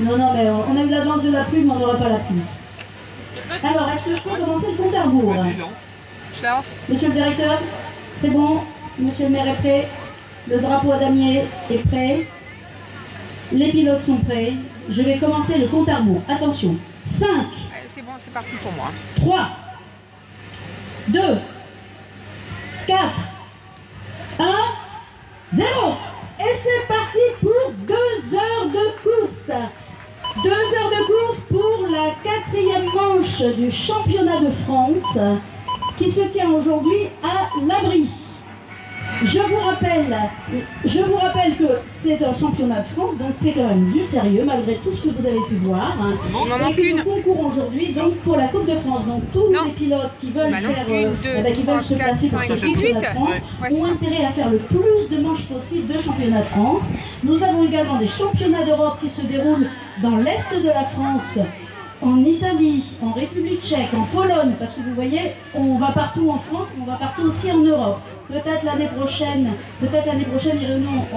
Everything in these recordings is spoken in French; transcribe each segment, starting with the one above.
Non, non, mais on a eu la danse de la pluie, mais on n'aura pas la pluie. Alors, est-ce que je peux commencer le compte à rebours? Je lance. Monsieur le directeur, c'est bon. Monsieur le maire est prêt. Le drapeau à damier est prêt. Les pilotes sont prêts. Je vais commencer le compte à rebours. Attention. 5. C'est bon, c'est parti pour moi. 3. 2. 4. 1. 0. Et c'est parti pour 2 heures de course. 2 heures de course pour la 4e manche du championnat de France qui se tient aujourd'hui à l'Abri. Je vous rappelle que c'est un championnat de France, donc c'est quand même du sérieux malgré tout ce que vous avez pu voir. Il m'en Et manque puis une. le concours aujourd'hui donc pour la Coupe de France. Donc tous les pilotes qui veulent qui veulent se placer pour ce championnat de France ont intérêt à faire le plus de manches possible de championnat de France. Nous avons également des championnats d'Europe qui se déroulent dans l'est de la France, en Italie, en République tchèque, en Pologne, parce que vous voyez, on va partout en France, on va partout aussi en Europe. Peut-être l'année prochaine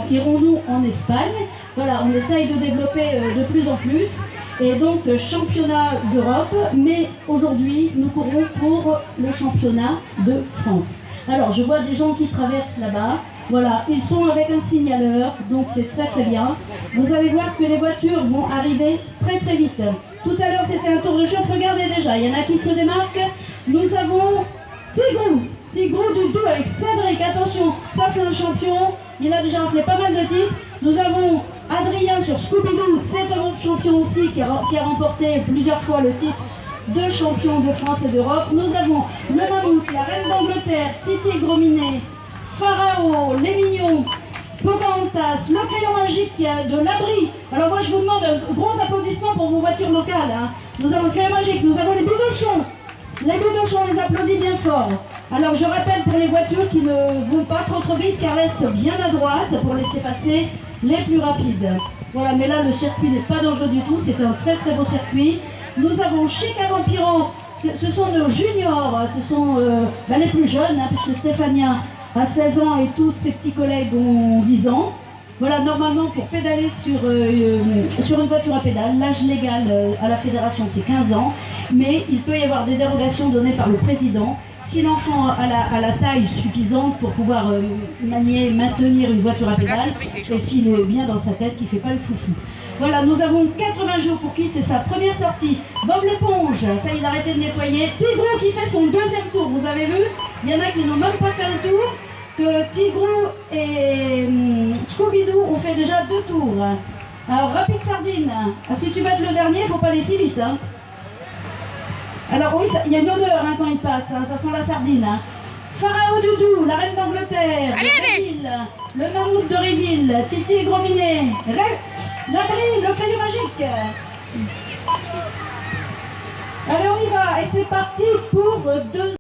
irons-nous en Espagne. Voilà, on essaye de développer de plus en plus. Et donc, championnat d'Europe, mais aujourd'hui, nous courons pour le championnat de France. Alors, je vois des gens qui traversent là-bas. Voilà, ils sont avec un signaleur, donc c'est très très bien. Vous allez voir que les voitures vont arriver très très vite. Tout à l'heure, c'était un tour de chauffe, regardez déjà, il y en a qui se démarquent. Nous avons Tigrou du Doubs avec Cédric, attention, ça c'est un champion, il a déjà fait pas mal de titres. Nous avons Adrien sur Scooby-Doo, c'est un autre champion aussi qui a remporté plusieurs fois le titre de champion de France et d'Europe. Nous avons le Mammouth, la Reine d'Angleterre, Titi Grominet, Pharao, Les Mignons, Pocahontas, le Crayon Magique de l'Abri. Alors moi je vous demande un gros applaudissement pour vos voitures locales. Hein. Nous avons le Crayon Magique, nous avons les Bidochons. Les Bidochons, on les applaudit bien fort. Alors je rappelle pour les voitures qui ne vont pas trop vite car restent bien à droite pour laisser passer les plus rapides. Voilà, mais là le circuit n'est pas dangereux du tout, c'est un très très beau circuit. Nous avons Chic Vampiro, ce sont nos juniors, ce sont les plus jeunes, hein, puisque Stéphania a 16 ans et tous ses petits collègues ont 10 ans. Voilà, normalement pour pédaler sur une voiture à pédale, l'âge légal à la fédération c'est 15 ans, mais il peut y avoir des dérogations données par le président. Si l'enfant a la taille suffisante pour pouvoir maintenir une voiture à pédale, et s'il est bien dans sa tête, qu'il ne fait pas le foufou. Voilà, nous avons 80 jours pour qui c'est sa première sortie. Bob l'éponge, ça il a arrêté de nettoyer. Tigrou qui fait son 2e tour, vous avez vu? Il y en a qui n'ont même pas fait le tour. Que Tigrou et Scooby-Doo ont fait déjà 2 tours. Alors, Rapide Sardine, si tu vas être le dernier, il ne faut pas aller si vite. Hein. Alors oui, il y a une odeur hein, quand il passe, hein, ça sent la sardine. Hein. Pharao Doudou, la Reine d'Angleterre, le Mammouth de Réville, Titi et Grominet, l'Abri, le Crayon Magique. Allez, on y va, et c'est parti pour 2